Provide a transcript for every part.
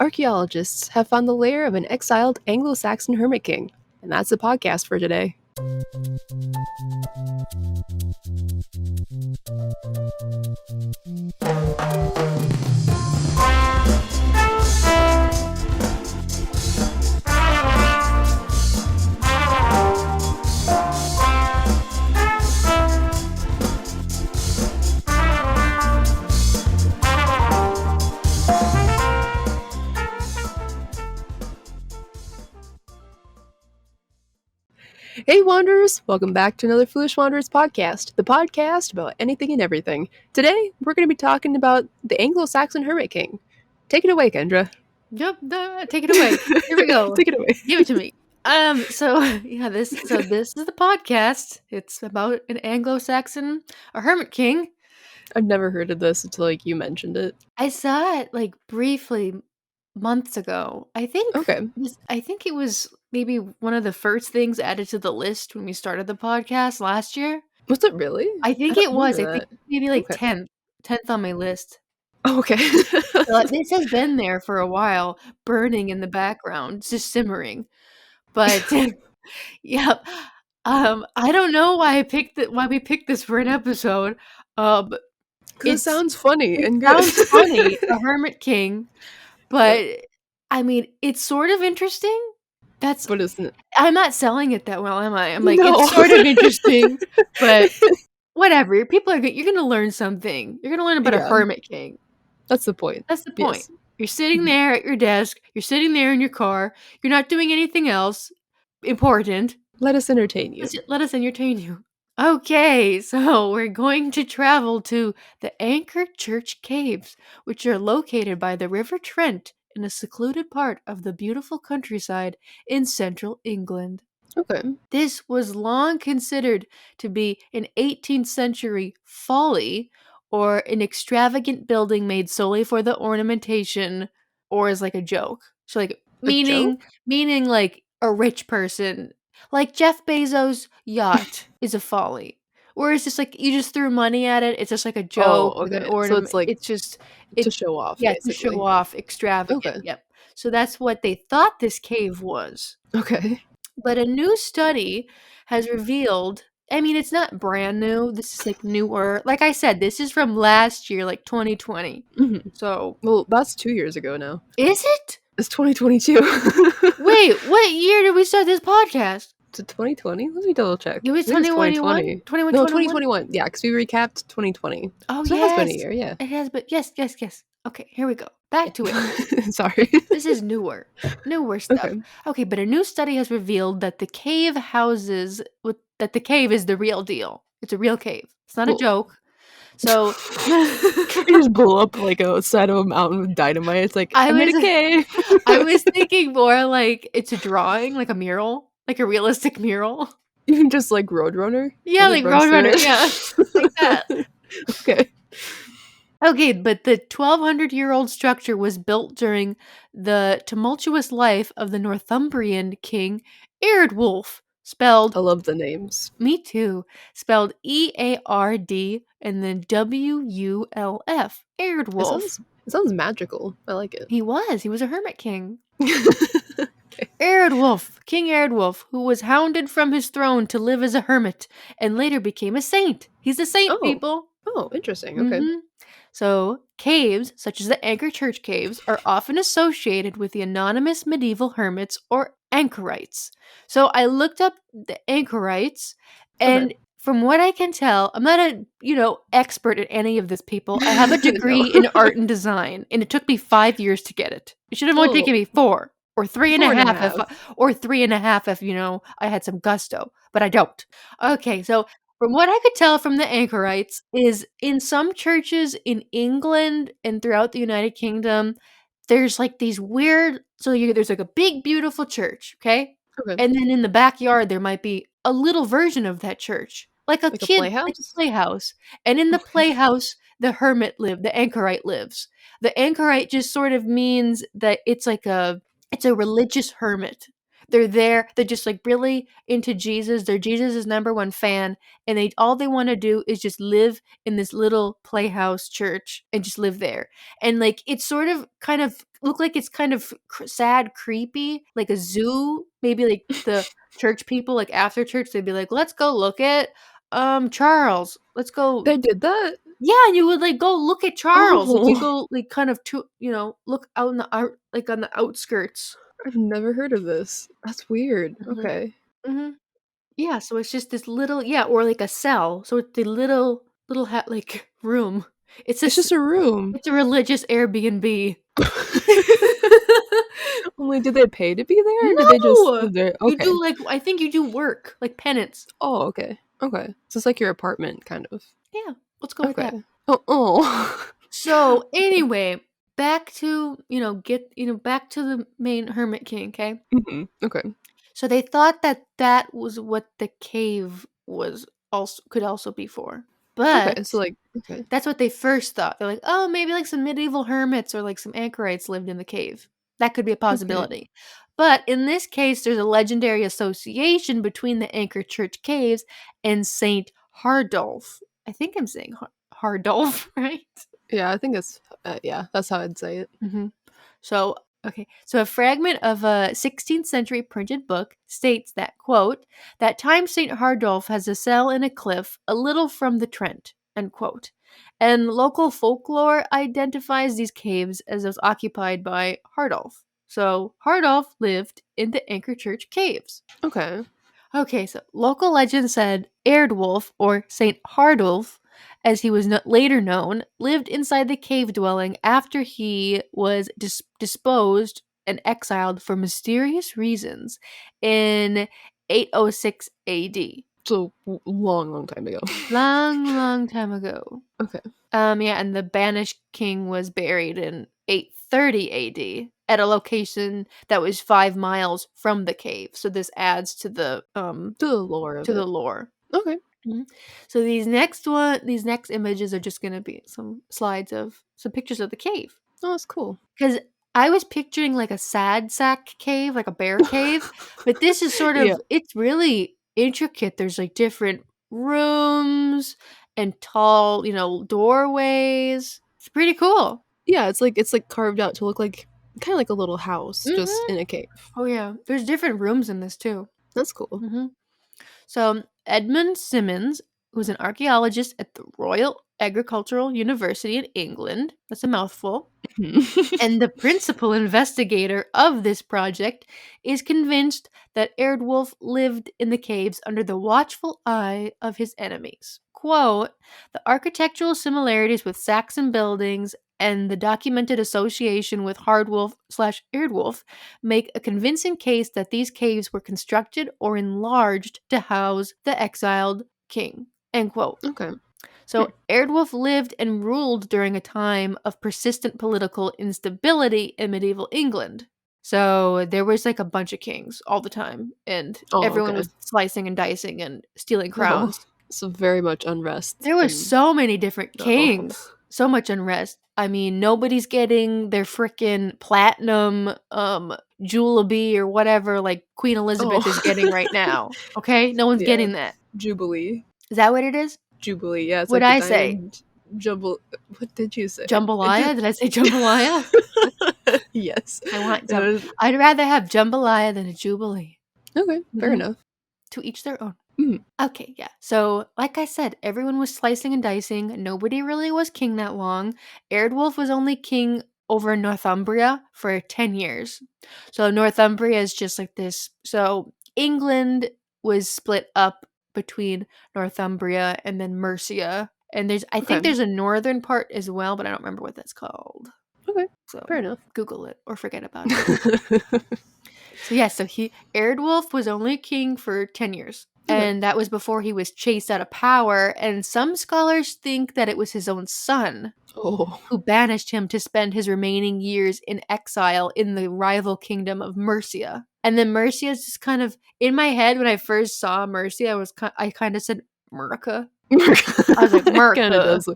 archaeologists have found the lair of an exiled Anglo-Saxon Hermit King, and that's the podcast for today. Hey Wanderers! Welcome back to another Foolish Wanderers podcast, the podcast about anything and everything. Today, we're going to be talking about the Anglo-Saxon Hermit King. Take it away, Kendra. Yep, take it away. Here we go. Take it away. Give it to me. This is the podcast. It's about an Anglo-Saxon, a Hermit King. I've never heard of this until you mentioned it. I saw it briefly months ago. I think it was maybe one of the first things added to the list when we started the podcast last year. Was it really? I think it was. I think maybe 10th on my list. Oh, okay. So this has been there for a while, burning in the background, just simmering. But yeah, I don't know why we picked this for an episode. Because it sounds funny and good. Sounds funny, a Hermit King, but I mean, it's sort of interesting. But isn't it? I'm not selling it that well, am I? I'm No. It's sort of interesting, but whatever. You're going to learn something. You're going to learn about a Hermit King. That's the point. That's the point. Yes. You're sitting there at your desk. You're sitting there in your car. You're not doing anything else important. Let us entertain you. Let us entertain you. Okay, so we're going to travel to the Anchor Church Caves, which are located by the River Trent in a secluded part of the beautiful countryside in central England. Okay. This was long considered to be an 18th century folly, or an extravagant building made solely for the ornamentation, or as a joke. So meaning a rich person. Like Jeff Bezos' yacht is a folly. Or it's just you just threw money at it. It's just a joke with an ornament. So it's just to show off. Yeah, basically. to show off, extravagant. Okay. Yep. So that's what they thought this cave was. Okay. But a new study has revealed, I mean, it's not brand new. This is newer. Like I said, this is from last year, 2020. Mm-hmm. So, well, that's 2 years ago now. Is it? It's 2022. Wait, what year did we start this podcast? To 2020? Let me double check. It was 2021? 2021? No, 2021. Yeah, because we recapped 2020. Oh, so yes. It has been a year, yeah. It has, but yes. Okay, here we go. Back to it. Sorry. This is newer stuff. Okay, but a new study has revealed that the cave is the real deal. It's a real cave. It's not a joke. So you just blew up a side of a mountain with dynamite. It's I made a cave. I was thinking more it's a drawing, a mural, a realistic mural. You mean just Roadrunner? Yeah, Roadrunner. Yeah, like that. Okay. Okay, but the 1,200-year-old structure was built during the tumultuous life of the Northumbrian king Eardwulf, spelled... I love the names. Me too. Spelled E-A-R-D and then W-U-L-F. Eardwulf. It sounds magical. I like it. He was a hermit king. Okay. Eardwulf, King Eardwulf, who was hounded from his throne to live as a hermit and later became a saint. He's a saint, people. Oh, interesting. Okay. Mm-hmm. So, caves, such as the Anchor Church Caves, are often associated with the anonymous medieval hermits or anchorites. So, I looked up the anchorites, and from what I can tell, I'm not a, expert at any of this, people. I have a degree in art and design, and it took me 5 years to get it. It should have only taken me 4. Or 3.5 if I had some gusto, but I don't. Okay, so from what I could tell from the anchorites is in some churches in England and throughout the United Kingdom, there's these weird, there's a big beautiful church, okay? And then in the backyard there might be a little version of that church, a kid, playhouse? A playhouse. And in the playhouse, the anchorite lives. The anchorite just sort of means that it's a religious hermit. They're there. They're just like really into Jesus. They're Jesus' #1 fan, and all they want to do is just live in this little playhouse church and just live there. And like it's sort of kind of look like it's kind of sad, creepy, like a zoo. Maybe like the church people, like after church, they'd be like, "Let's go look at Charles. Let's go." They did that? Yeah, and you would like go look at Charles. Like you Oh, go like kind of to look out in the out like on the outskirts. I've never heard of this. That's weird. Mhm. Okay. Mhm. Yeah, so it's just this little or like a cell. So it's the little like room. It's a It's s- just a room. it's a religious Airbnb. Only did they pay to be there, or did they just No! live there? You Okay. do like I think you do work, like penance. Oh, okay. Okay. So it's like your apartment, kind of. Yeah, let's go with that. Okay. Oh, oh. So Okay. anyway, back to, back to the main Hermit King, okay? Okay. So they thought that that was what the cave was also could also be for. Okay. So But like, okay. that's what they first thought. They're like, "Oh, maybe like some medieval hermits or like some anchorites lived in the cave." That could be a Okay. possibility. But in this case, there's a legendary association between the Anchor Church caves and Saint Hardolf. I think I'm saying Hardolf, right? Yeah, I think it's yeah, that's how I'd say it. Mhm. So, okay. So a fragment of a 16th century printed book states that, quote, that time St. Hardolf has a cell in a cliff a little from the Trent, end quote. And local folklore identifies these caves as those occupied by Hardolf. So Hardolf lived in the Anchor Church caves. Okay. Okay, so local legend said Erdwulf, or Saint Hardulf, as he was later known, lived inside the cave dwelling after he was disposed and exiled for mysterious reasons in 806 AD. So long, long time ago. Long, long time ago. Okay. Yeah, and the banished king was buried in 830 AD at a location that was 5 miles from the cave. So this adds to the To the lore of it. lore. Okay. Mhm. So these next images are just gonna be some slides of some pictures of the cave. Oh, that's cool. Because I was picturing like a sad sack cave, like a bear cave, but this is sort Yeah. of it's really intricate. There's like different rooms and tall, doorways. It's pretty cool. Yeah, it's like carved out to look like kind of like a little house just Mhm. in a cave. Oh yeah, there's different rooms in this too. That's cool. Mhm. So, Edmund Simmons, who's an archaeologist at the Royal Agricultural University in England, that's a mouthful, and the principal investigator of this project, is convinced that Erdwulf lived in the caves under the watchful eye of his enemies. Quote, the architectural similarities with Saxon buildings and the documented association with Hardwulf/Erdwulf make a convincing case that these caves were constructed or enlarged to house the exiled king. End quote. Okay. So Erdwulf lived and ruled during a time of persistent political instability in medieval England. So there was like a bunch of kings all the time, and Oh, everyone okay. was slicing and dicing and stealing Oh, crowns. so very much unrest There was and so many different oh. kings, so much unrest. I mean, nobody's getting their freaking platinum Jubilee or whatever like Queen Elizabeth is getting right now. Okay? No one's Yeah. getting that. Jubilee. Is that what it is? Jubilee. Yeah, it's What'd like the I say? diamond jumble. What did you say? It Jambalaya? did. Did I say jambalaya? Yes. I want It was- I'd rather have jambalaya than a jubilee. okay, fair Mhm. enough. To each their own. Mhm. Okay, yeah. So, like I said, everyone was slicing and dicing. Nobody really was king that long. Eardwulf was only king over Northumbria for 10 years. So, Northumbria is just like this. So, England was split up between Northumbria and then Mercia. And I think Okay. there's a northern part as well, but I don't remember what that's called. Okay. So, Fair enough. Google it or forget about it. So yeah, so Erdwulf was only king for 10 years. Okay. And that was before he was chased out of power, and some scholars think that it was his own son Oh. who banished him to spend his remaining years in exile in the rival kingdom of Mercia. And then Mercia is just kind of in my head when I first saw Mercia, I kind of said Merca. I was like Kind of Merca, does.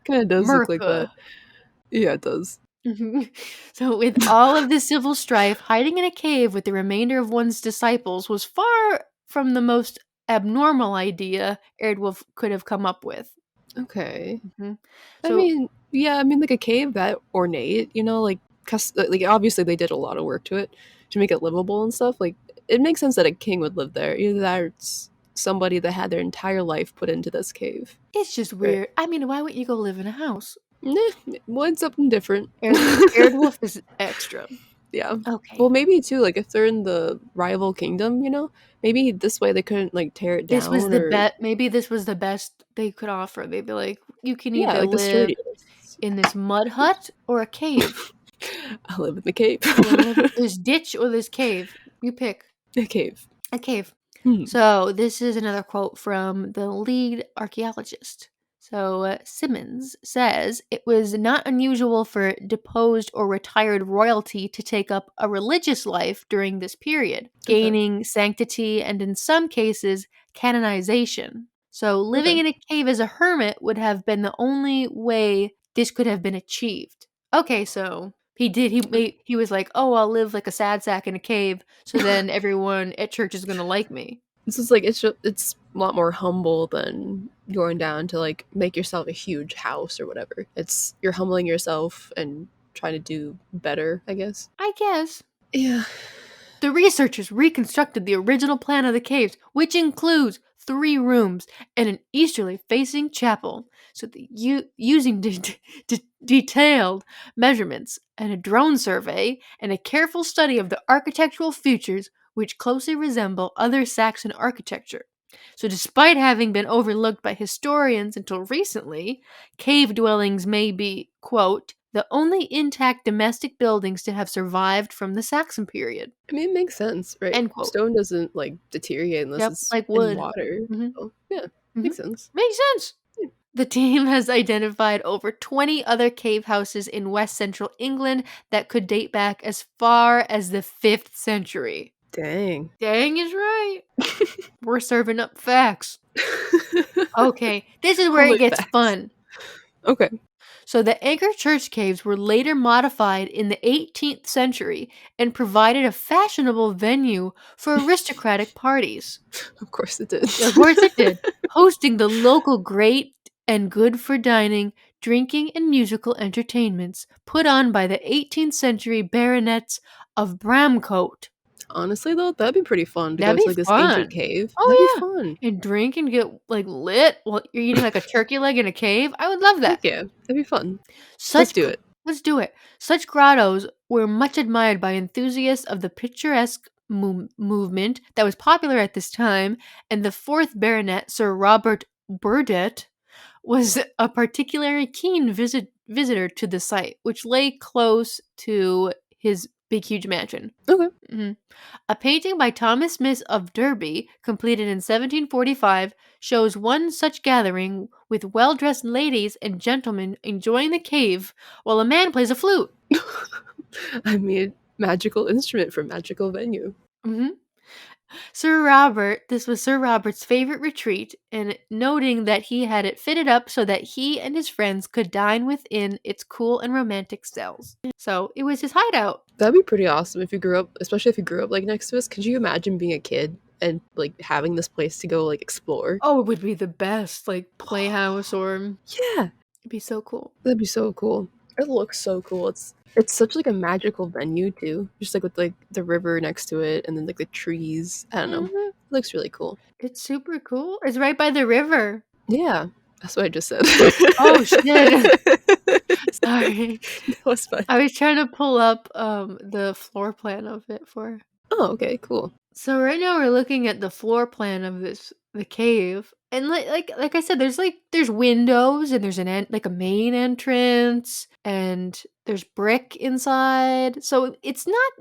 Kind of does look like that. Merca. Yeah, it does. So, with all of the civil strife, hiding in a cave with the remainder of one's disciples was far from the most abnormal idea Erdwulf could have come up with. Okay. Mhm. I So, mean, yeah, I mean, like a cave that ornate, you know, like obviously they did a lot of work to it to make it livable and stuff. Like, it makes sense that a king would live there. Either that or it's somebody that had their entire life put into this cave, it's just right? weird. I mean, why wouldn't you go live in a house? Want something different. Erdwulf is extra. Yeah. Okay. Well, maybe too, like if they're in the rival kingdom, maybe this way they couldn't like tear it This was down the or bet. Maybe this was the best they could offer. They'd be like, you can yeah, either like the live sturdiest. in this mud hut or a cave. I live in the cave. You want to live in this ditch or this cave? You pick. A cave. A cave. Hmm. So this is another quote from the lead archaeologist. So Simmons says it was not unusual for deposed or retired royalty to take up a religious life during this period, Okay. gaining sanctity and in some cases canonization. So living Okay. in a cave as a hermit would have been the only way this could have been achieved. Okay, so he did. He was like, "Oh, I'll live like a sad sack in a cave, so then everyone at church is gonna like me." This is like it's a lot more humble than going down to like make yourself a huge house or whatever. It's you're humbling yourself and trying to do better, I guess. I guess. Yeah. The researchers reconstructed the original plan of the caves, which includes 3 rooms and an easterly facing chapel. So, using detailed measurements and a drone survey and a careful study of the architectural features, which closely resemble other Saxon architecture. So, despite having been overlooked by historians until recently, cave dwellings may be, quote, the only intact domestic buildings to have survived from the Saxon period. I mean, it makes sense, right? End quote. Stone doesn't like deteriorate unless Yep, it's like in wood. water. hmm So, yeah, hmm makes sense. Makes sense. The team has identified over 20 other cave houses in west central England that could date back as far as the 5th century. Dang. Dang is right. We're serving up facts. Okay, this is where Holy it gets facts. fun. Okay. So the Anchor Church caves were later modified in the 18th century and provided a fashionable venue for aristocratic parties. Of course it did. Of course it did. Hosting the local great and good for dining, drinking, and musical entertainments put on by the 18th century baronets of Bramcote. Honestly, though, that'd be pretty fun to That'd go to be like this ancient fun. cave. That'd be Oh fun. yeah. And drink and get like lit while you're eating like a turkey leg in a cave. I would love Heck that. yeah, that'd be fun. Let's Such do gr- it. Let's do it. Such grottos were much admired by enthusiasts of the picturesque movement that was popular at this time, and the 4th Baronet, Sir Robert Burdett, was a particularly keen visitor to the site, which lay close to his big, huge mansion. Okay. Mhm. A painting by Thomas Smith of Derby, completed in 1745, shows one such gathering with well dressed ladies and gentlemen enjoying the cave while a man plays a flute. I mean, magical instrument for magical venue. hmm this was Sir Robert's favorite retreat, and noting that he had it fitted up so that he and his friends could dine within its cool and romantic cells. So it was his hideout. That'd be pretty awesome if you grew up, especially if you grew up like next to us. Could you imagine being a kid and like having this place to go like explore? Oh, it would be the best, like playhouse, or Yeah, it'd be so cool. that'd be so cool. It looks so cool. It's such like a magical venue too. Just like with like the river next to it and then like the trees. I don't know. Mhm. It looks really cool. It's super cool. It's right by the river. Yeah, that's what I just said. Oh shit. Sorry. That was fun. I was trying to pull up the floor plan of it for. Oh, okay, cool. So right now we're looking at the floor plan of the cave. And like I said, there's windows and there's like a main entrance and there's brick inside. So it's not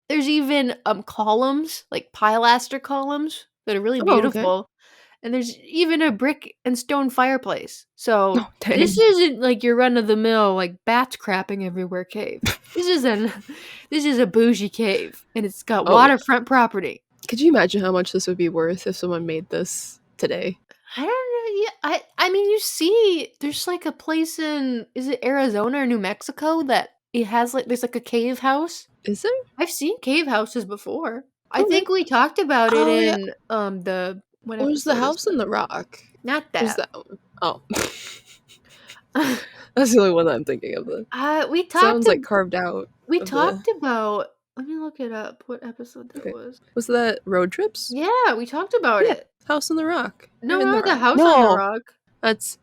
there's even columns, like pilaster columns that are really Oh, okay. beautiful. And there's even a brick and stone fireplace. So Oh, this dang. isn't like your run of the mill like bats crapping everywhere cave. This is an this is a bougie cave and it's got Oh, yeah. waterfront property. Could you imagine how much this would be worth if someone made this today? I don't know. Yeah, I mean you see there's like a place in is it Arizona or New Mexico that it has like there's like a cave house. Is there? I've seen cave houses before. I Okay. think we talked about it Oh yeah. in the what Or is the episode is house in that? the rock? Not Or is that. that one? Oh. That's the only one that I'm thinking of then. We talked Sounds like carved out we of the. talked about let me look it up what episode that Okay. was. Was that road trips? Yeah, we talked about Yeah. it. House in the rock. Or No, in the not the rock. house on the No. rock. That's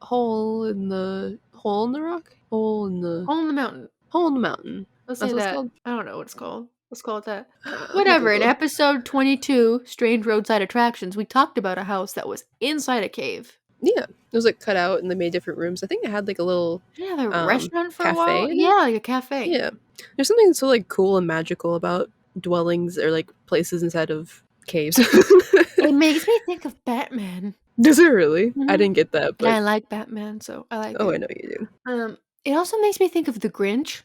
hole in the rock? Hole in the mountain. Hole in the mountain. Let's say That's what it's that. called? I don't know what it's called. Let's call it that. Let me Whatever. In Google. episode 22, Strange Roadside Attractions, we talked about a house that was inside a cave. Yeah. It was like cut out and they made different rooms. I think it had like a little Did it have a restaurant for a while? cafe in it. Yeah, like a cafe. Yeah. There's something so like cool and magical about dwellings or like places inside of caves. It makes me think of Batman. Does it really? I Mhm. didn't get that, And I but like Batman, so I like oh, I it. know you do. It also makes me think of the Grinch.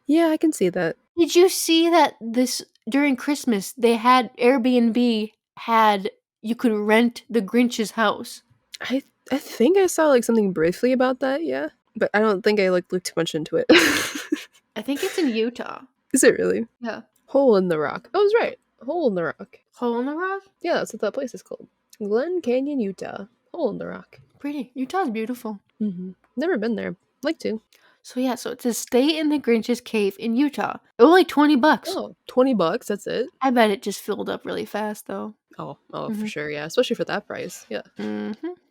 Yeah, I can see that. Did you see that this during Christmas they had Airbnb had you could rent the Grinch's house? I think I saw like something briefly about that, yeah. But I don't think I like looked too much into it. I think it's in Utah. Is it really? Yeah. Hole in the Rock. I was right. Hole in the Rock. Hole in the rock? Yeah, that's what that place is called. Glen Canyon, Utah. Hole in the Rock. Pretty. Utah's beautiful. Never been there. Like to. So yeah, so it's a stay in the Grinch's cave in Utah. Only $20. Oh, $20, that's it. I bet it just filled up really fast though. Oh, for Mhm. sure, yeah. Especially for that price. Yeah.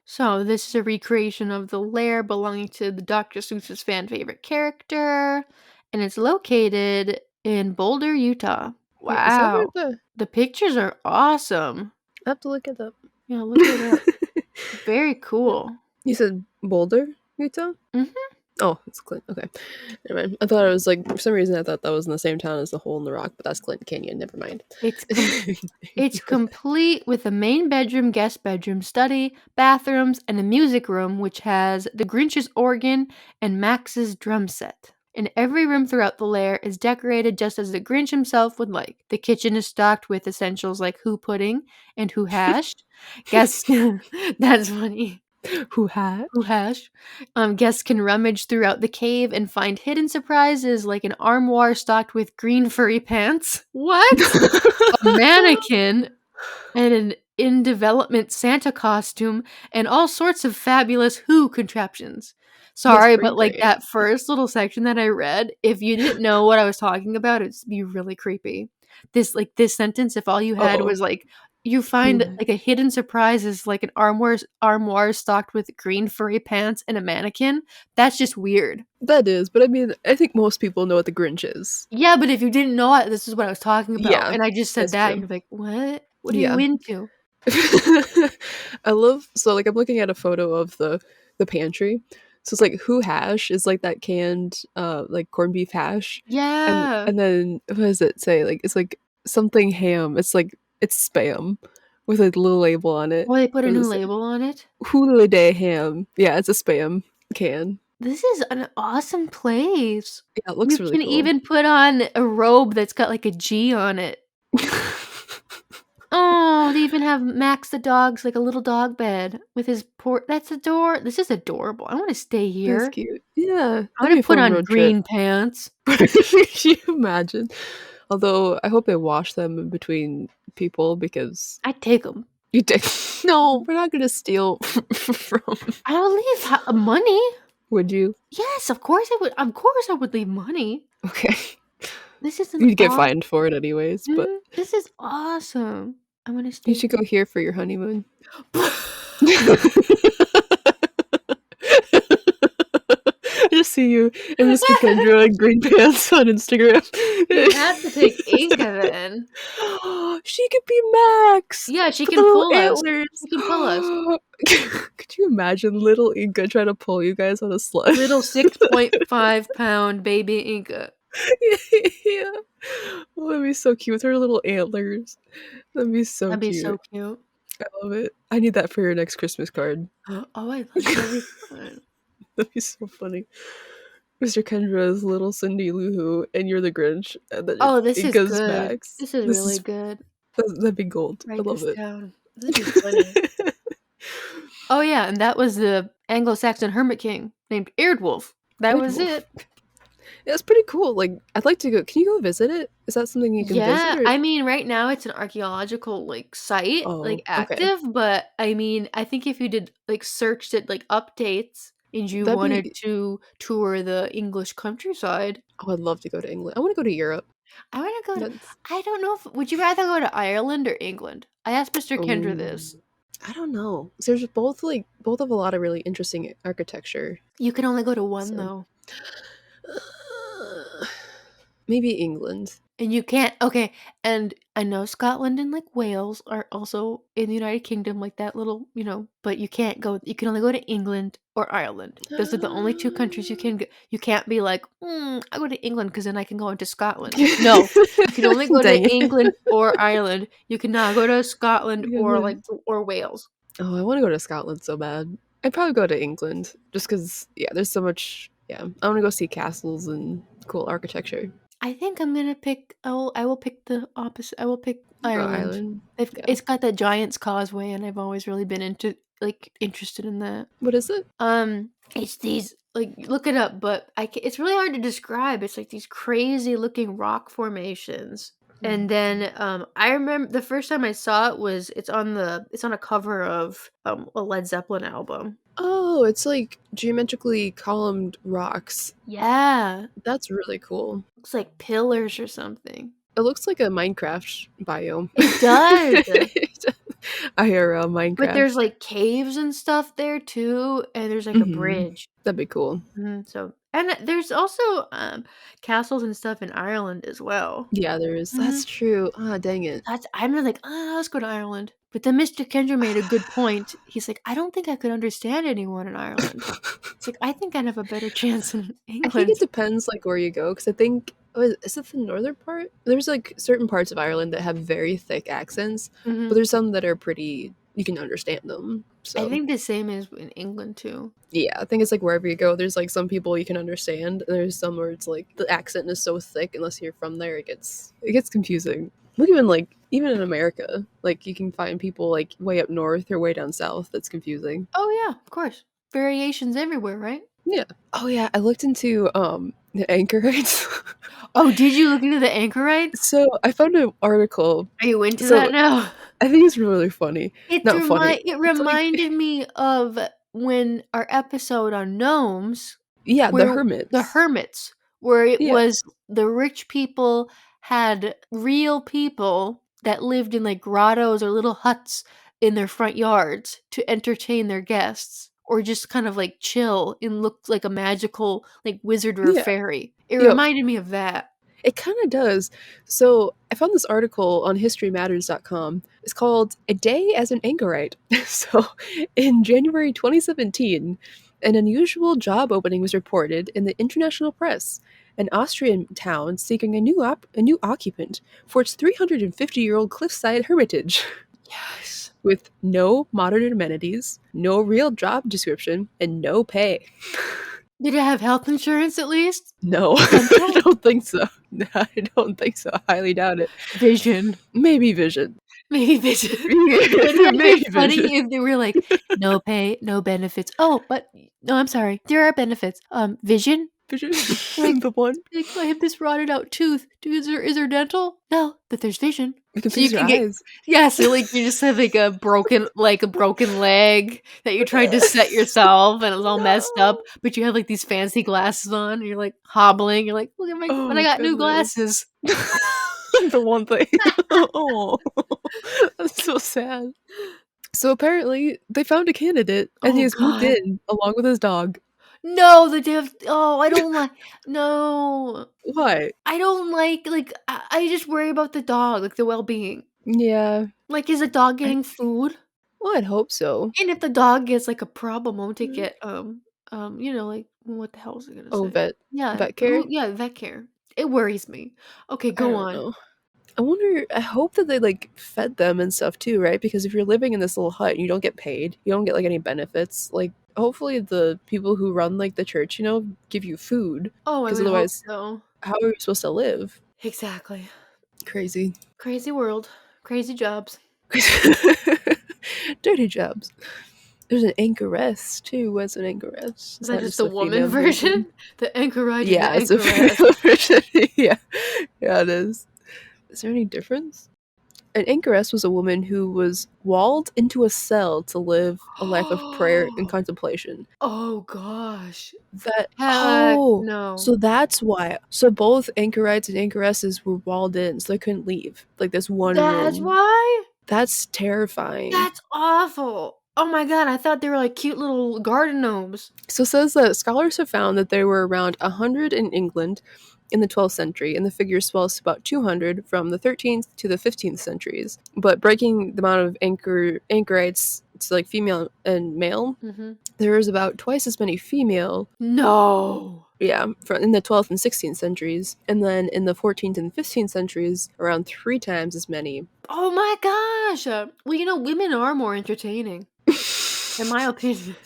So this is a recreation of the lair belonging to the Dr. Seuss's fan favorite character, and it's located in Boulder, Utah. Wait, is that where Wow, the pictures are awesome. I have to look it up. Yeah, look it up. Very cool. You said Boulder, Utah? Mhm. Oh, it's Clint. Okay. Never mind. I thought it was like, for some reason, I thought that was in the same town as the Hole in the Rock, but that's Clinton Canyon. Never mind. It's complete with a main bedroom, guest bedroom, study, bathrooms, and a music room which has the Grinch's organ and Max's drum set. And every room throughout the lair is decorated just as the Grinch himself would like. The kitchen is stocked with essentials like Who pudding and Who hash. Guests that's funny. Who had? Who hash. Guests can rummage throughout the cave and find hidden surprises like an armoire stocked with green furry pants. What? A mannequin and an in development Santa costume and all sorts of fabulous Who contraptions. Sorry, but like creepy. that first little section that I read, if you didn't know what I was talking about, it'd be really creepy. This sentence, if all you had Uh-oh. was like you find like a hidden surprise is like an armoire stocked with green furry pants and a mannequin. That's just weird. That is, but I mean, I think most people know what the Grinch is. Yeah, but if you didn't know it, this is what I was talking about. Yeah, And I just said that's that, true. and you're like, what? What are Yeah. you into? I love, so like I'm looking at a photo of the pantry. So it's like Who hash is like that canned like corned beef hash. Yeah. And then what does it say? Like it's like something ham. It's like it's spam with a little label on it. Well, they put a What new does it say? label on it. Holiday ham. Yeah, it's a spam can. This is an awesome place. Yeah, it looks You really can cool. even put on a robe that's got like a G on it. Oh, they even have Max the dog's like a little dog bed with his That's This is adorable. I want to stay here. That's cute. Yeah, I want to put on green pants. Can you imagine? Although I hope they wash them in between people because I'd take them. you take. No, we're not gonna steal from. I would leave money. Would you? Yes, of course I would. Of course I would leave money. Okay. This is You'd get fined for it anyways, but this is awesome. I'm gonna stay. you should go here for your honeymoon. I just see you and Mr. Kendra in green pants on Instagram. You have to take Inca then. She could be Max. Yeah, she With can the pull us. antlers. She can pull us. Could you imagine little Inca trying to pull you guys on a sled? Little 6.5-pound baby Inca. Yeah. Oh, that'd be so cute with her little antlers. That'd be so That'd be cute. so cute. I love it. I need that for your next Christmas card. Oh, I like that'd be fun. That'd be so funny. Mr. Kendra is little Cindy Lou Who, and you're the Grinch. And then This Inca's is good. Max. This is really good. That'd be gold. Write I love this it. down. That'd be funny. Oh yeah, and that was the Anglo-Saxon Hermit King named Eardwolf. That was it. it's pretty cool. Like, I'd like to go. Can you go visit it? Is that something you can visit? Yeah, Or I mean, right now it's an archaeological, like, site, like, oh, okay, active, but, I mean, I think if you did, like, searched it, like, updates, and you that'd wanted be. to tour the English countryside, Oh, I'd love to go to England. I want to go to Europe. I wanna go to That's. I don't know if would you rather go to Ireland or England? I asked Mr. Kendra this. Um, I don't know. 'Cause there's both have a lot of really interesting architecture. You can only go to one, So though. maybe England. And you can't okay, and I know Scotland and, like, Wales are also in the United Kingdom, like, that little but you can only go to England or Ireland. Those are the only 2 countries you can go you can't be like, I go to England because then I can go into Scotland." No, you can only go to Dang it. England or Ireland. You cannot go to Scotland or, like, England. or Wales. Oh, I want to go to Scotland so bad. I'd probably go to England just because, yeah, there's so much. Yeah, I want to go see castles and cool architecture. I think I'm gonna pick I will pick the opposite. I will pick Oh, Ireland. Ireland. Yeah. It's got that Giant's Causeway, and I've always really been interested in that. What is it? It's these like look it up, but it's really hard to describe. It's like these crazy looking rock formations. And then I remember the first time I saw it was it's on a cover of a Led Zeppelin album. Oh, it's like geometrically columned rocks. Yeah. That's really cool. Looks like pillars or something. It looks like a Minecraft biome. It does. IRL But Minecraft. there's, like, caves and stuff there too, and there's, like, a Mhm. bridge. That'd be cool. So and there's also, castles and stuff in Ireland as well. Yeah, there is. Mhm. That's true. Ah, dang it. I'm like, let's go to Ireland." But then Mr. Kendra made a good point. He's like, "I don't think I could understand anyone in Ireland." It's like, "I think I'd have a better chance in I think it England." depends, like, where you go, because I think is it the northern part? There's, like, certain parts of Ireland that have very thick accents, but Mhm. there's some that are pretty you can understand them, I so think the same is in England too. yeah, I think it's, like, wherever you go, there's, like, some people you can understand, and there's some where it's, like, the accent is so thick, unless you're from there, it gets confusing. Look, even in America, like, you can find people, like, way up north or way down south that's confusing. Oh, yeah, of course. Variations everywhere, right? Yeah. Oh, yeah, I looked into, the anchorites. Oh, did you look into the anchorites? So, I found an article. Are you into So, that now? I think it's really funny. Not funny. It It's like reminded me of when our episode on gnomes, yeah, the where the hermits. hermits, where it Yeah. was the rich people had real people that lived in, like, grottos or little huts in their front yards to entertain their guests, or just kind of, like, chill and look like a magical, like, wizard or Yeah. fairy. It Yep. reminded me of that. It kinda does. So, I found this article on historymatters.com. It's called "A Day as an Anchorite." So, in January 2017, an unusual job opening was reported in the international press. An Austrian town seeking a new occupant for its 350-year-old cliffside hermitage. Yes. With no modern amenities, no real job description, and no pay. Did it have health insurance at least? No, I Dental? don't think so. I don't think so. I highly doubt it. Vision. Maybe vision. Maybe vision. Wouldn't that Maybe be vision. funny if they were like, "No pay, no benefits." Oh, but no, I'm sorry. There are benefits. Vision? Vision. Like The one. I have this rotted out tooth. Is there dental? No, but there's vision. You can So you fix your can get eyes. yeah, so, like, you just have, like, a broken leg that you tried to set yourself, and it's all messed up, No. but you have, like, these fancy glasses on, and you're, like, hobbling, you're like, "Look at my but I Oh, got new goodness. glasses." The one thing. Oh, that's so sad. So apparently, they found a candidate, and he Oh has moved god. in along with his dog. No, the diff oh, I don't like no. Why? I don't I just worry about the dog, like, the well-being. Yeah. Like, is the dog I getting food? well, I'd hope so. And if the dog gets, like, a problem, won't it Mm. get, like, what the hell was I gonna Oh, say? Yeah, vet care? yeah, vet care. It worries me. Okay, I go don't on. know. I hope that they, like, fed them and stuff too, right? Because if you're living in this little hut and you don't get paid, you don't get, like, any benefits, like, hopefully the people who run, like, the church, give you food. Oh, I Because would hope otherwise, so. how are you supposed to live? Exactly. Crazy. Crazy world. Crazy jobs. Dirty jobs. There's an anchoress too. What's an anchoress? Is Is that that just just the a woman female version? version? The anchorite and the Yeah, it's a anchoress. female version. Yeah, yeah, it is. Is there any difference? An anchoress was a woman who was walled into a cell to live a life of prayer and contemplation. Oh gosh. That Heck oh, no. so that's why. So both anchorites and anchoresses were walled in, so they couldn't leave. Like this one That's room. why? That's terrifying. That's awful. Oh my god, I thought they were like cute little garden gnomes. So it says that scholars have found that there were around 100 in England in the 12th century, and the figure swells to about 200 from the 13th to the 15th centuries. But breaking the amount of anchorites to like female and male, Mm-hmm. there is about twice as many female. No. Yeah, in the 12th and 16th centuries, and then in the 14th and 15th centuries, around 3 times as many. Oh my gosh. Well, you know, women are more entertaining, in my opinion.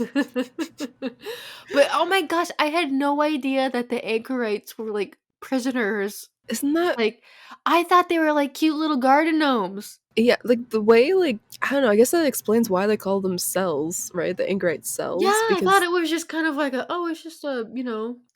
But oh my gosh, I had no idea that the anchorites were like prisoners. Isn't that Like, I thought they were like cute little garden gnomes. yeah, like the way like I don't know, I guess that explains why they call them cells, right? The anchorite Yeah, cells I thought because it was just kind of like it's just a,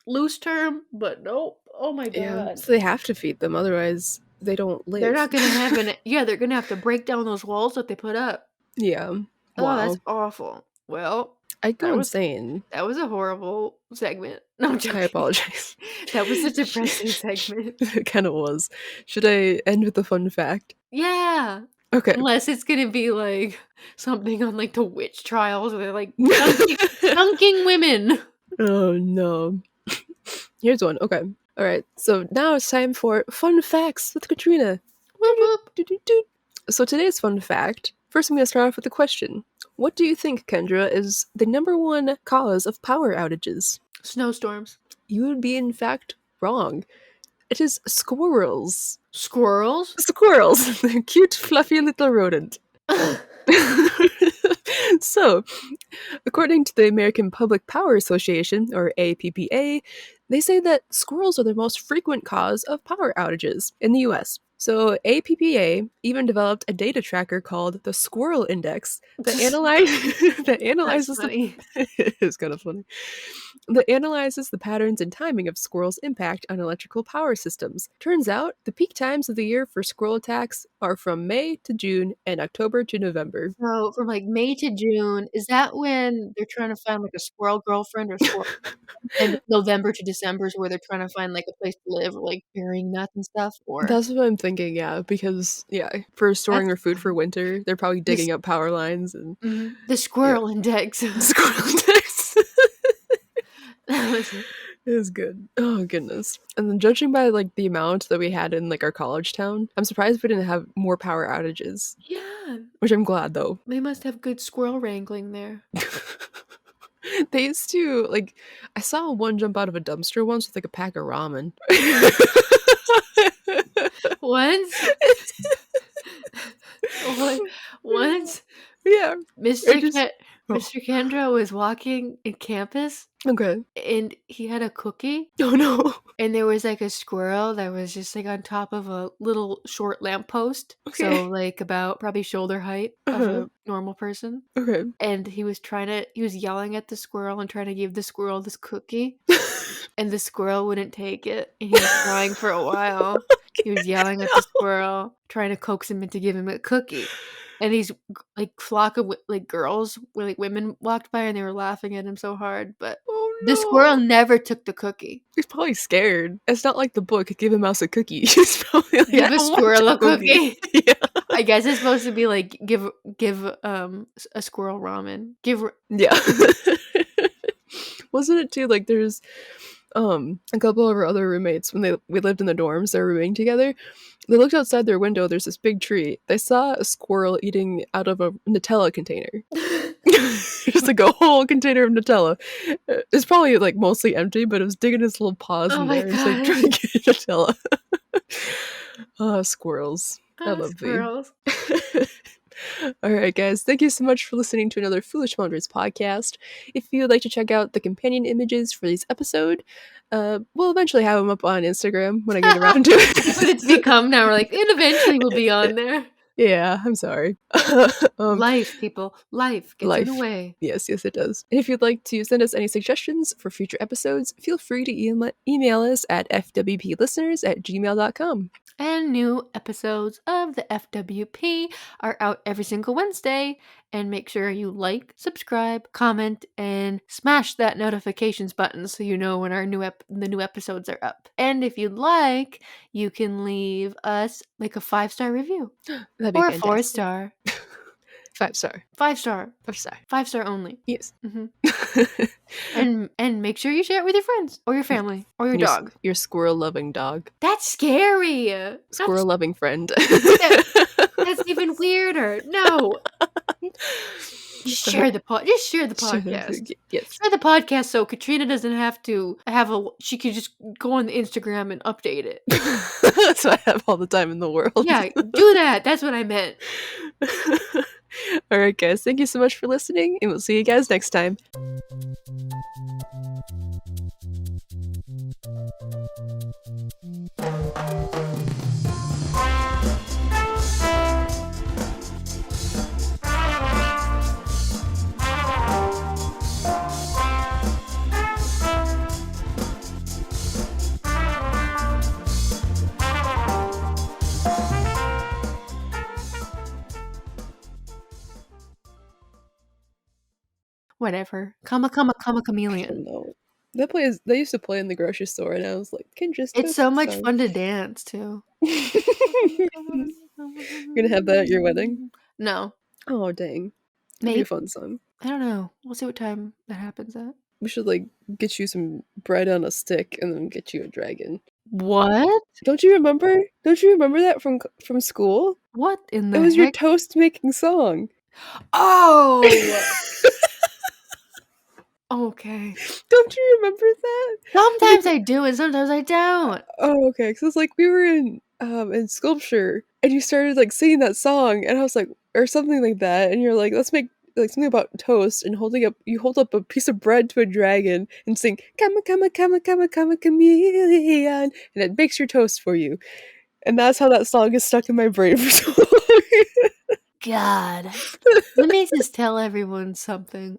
loose term, but nope. Oh my yeah, god. so they have to feed them otherwise they don't They're live. not gonna have they're gonna have to break down those walls that they put up. Yeah. Oh, that's Wow. awful. Well, I'd go that was insane. that was a horrible segment. No, I'm I joking. apologize. That was a depressing segment. It kind of was. Should I end with a fun fact? Yeah. Okay. Unless it's gonna be like something on like the witch trials where they're like dunking women. Oh no. Here's one. Okay. All right. So now it's time for fun facts with Katrina. Whoop whoop. So today's fun fact. First, I'm going to start off with a question. What do you think, Kendra, is the number one cause of power outages? Snowstorms. You would be, in fact, wrong. It is squirrels. Squirrels? Squirrels. The cute, fluffy little rodent. So, according to the American Public Power Association, or APPA, they say that squirrels are the most frequent cause of power outages in the US. So, APPA even developed a data tracker called the Squirrel Index that that That's analyzes the funny. it's kind of funny. That analyzes the patterns and timing of squirrels' impact on electrical power systems. Turns out, the peak times of the year for squirrel attacks are from May to June and October to November. So from like May to June, is that when they're trying to find like a squirrel girlfriend or squirrel? And November to December is where they're trying to find like a place to live or like burying nuts and stuff. Or That's what I'm thinking, yeah, because yeah, for storing that's their food for winter, they're probably this digging up power lines and the yeah. squirrel index. Squirrel attacks. That was It was good. Oh goodness. And then judging by like the amount that we had in like our college town, I'm surprised we didn't have more power outages. yeah. Which I'm glad though. They must have good squirrel wrangling there. They used to like I saw one jump out of a dumpster once with like a pack of ramen. Once, One- once, Yeah. It Mr. just oh, Mr. Kendra was walking in campus okay. and he had a cookie. Oh no. And there was like a squirrel that was just like on top of a little short lamppost. So Okay. like about probably shoulder height of Uh-huh. a normal person. Okay. And he was yelling at the squirrel and trying to give the squirrel this cookie. And the squirrel wouldn't take it. And he was crying for a while. He was yelling at the squirrel, trying to coax him into giving him a cookie. And these like flock of like girls, like women walked by and they were laughing at him so hard. But Oh the squirrel no. never took the cookie. He's probably scared. It's not like the book, Give a Mouse a Cookie. He's probably like, I Give a don't want squirrel your a cookie. yeah. I guess it's supposed to be like give a squirrel ramen. Yeah. Wasn't it too like there's a couple of our other roommates when we lived in the dorms, they were rooming together. They looked outside their window, there's this big tree. They saw a squirrel eating out of a Nutella container. Just like a whole container of Nutella. It's probably like mostly empty, but it was digging its little paws Oh in my there. It's like trying gosh. to get Nutella. Oh, squirrels. I Oh, love thee. squirrels. All right, guys. Thank you so much for listening to another Foolish Wonders podcast. If you would like to check out the companion images for this episode, we'll eventually have them up on Instagram when I get around to That's what it's it. become now. We're like, and eventually we'll be on there. Yeah, I'm sorry. Life, people. Life gets in the Life. way. Yes, it does. And if you'd like to send us any suggestions for future episodes, feel free to email us at fwplisteners@gmail.com. And new episodes of the FWP are out every single Wednesday. And make sure you like, subscribe, comment, and smash that notifications button so you know when our the new episodes are up. And if you'd like, you can leave us like a 5-star review That'd be or a fantastic. 4-star. 5-star. 5-star. 5-star. 5-star only. Yes. And make sure you share it with your friends or your family or your dog. Your squirrel-loving dog. That's scary. Squirrel-loving friend. That's even weirder. No. Just share the podcast. Yes. Share the podcast so Katrina doesn't have to she could just go on the Instagram and update it. So I have all the time in the world. Yeah, do that. That's what I meant. All right, guys. Thank you so much for listening, and we'll see you guys next time. Whatever. Come a chameleon. No. They used to play in the grocery store, and I was like, can just It's so much fun to dance too. You're gonna have that at your wedding? No. Oh dang. That'd be a fun song. I don't know. We'll see what time that happens at. We should like get you some bread on a stick and then get you a dragon. What? Don't you remember? Don't you remember that from school? What in the It was heck? your toast making song. Oh. Okay. Don't you remember that? Sometimes I do and sometimes I don't. Oh, okay. Because like we were in sculpture and you started like singing that song and I was like, or something like that, and you're like, let's make like something about toast and you hold up a piece of bread to a dragon and sing come a chameleon, and it makes your toast for you. And that's how that song is stuck in my brain for so long. God. Let me just tell everyone something.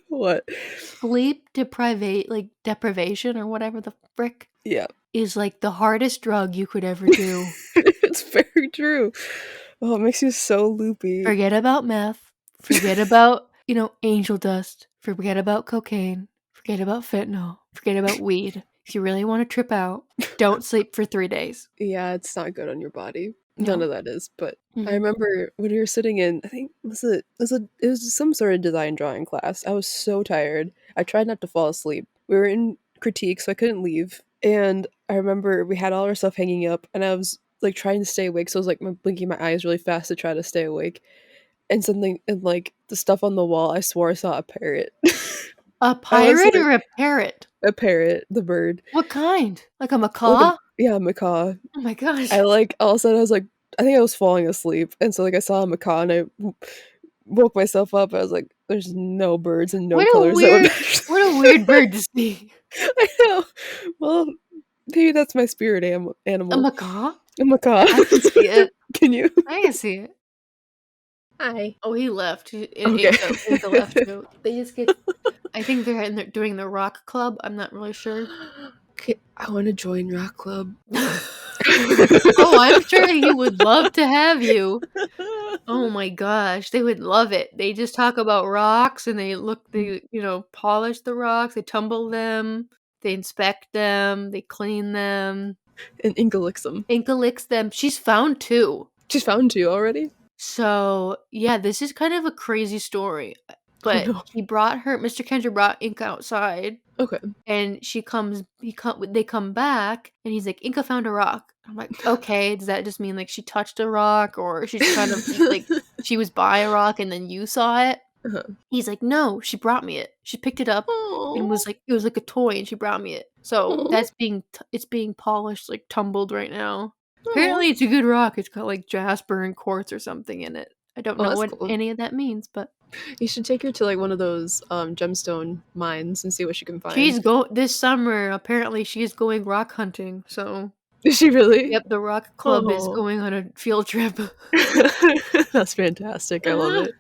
What? Sleep deprivation or whatever the frick. Yeah. Is like the hardest drug you could ever do. It's very true. Oh, it makes you so loopy. Forget about meth. Forget about, angel dust. Forget about cocaine. Forget about fentanyl. Forget about weed. If you really want to trip out, don't sleep for 3 days. Yeah, it's not good on your body. No. None of that is, but I remember when we were sitting in, I think it was some sort of design drawing class. I was so tired. I tried not to fall asleep. We were in critique, so I couldn't leave. And I remember we had all our stuff hanging up, and I was like trying to stay awake, so I was like blinking my eyes really fast to try to stay awake. And like the stuff on the wall, I swore I saw a parrot. A pirate or a parrot? A parrot, the bird. What kind? Like a macaw? Yeah, macaw. Oh my gosh. I like all of a sudden I was like, I think I was falling asleep, and so like I saw a macaw and I woke myself up. I was like, there's no birds and no colors. What a weird bird to see. I know. Well, maybe that's my spirit animal. A macaw? A macaw. I can see it. Can you? I can see it. Hi. Oh, he left. Okay. Inca left too. They just get. I think they're doing the rock club. I'm not really sure. Okay, I want to join rock club. Oh, I'm sure he would love to have you. Oh my gosh, they would love it. They just talk about rocks and they polish the rocks, they tumble them, they inspect them, they clean them. And Inca licks them. Inca licks them. She's found 2. She's found 2 already? So, yeah, this is kind of a crazy story. But Mr. Kendra brought Inca outside. Okay. And they come back and he's like, Inca found a rock. I'm like, okay, does that just mean like she touched a rock or she's kind of like she was by a rock and then you saw it? Uh-huh. He's like, no, she brought me it. She picked it up and it was like a toy and she brought me it. So that's it's being polished, like tumbled right now. Apparently it's a good rock. It's got like jasper and quartz or something in it. I don't know what any of that means, but you should take her to like one of those gemstone mines and see what she can find. This summer. Apparently she's going rock hunting. So Is she really? Yep, the rock club is Oh. going on a field trip. That's fantastic, I love Uh-huh. it.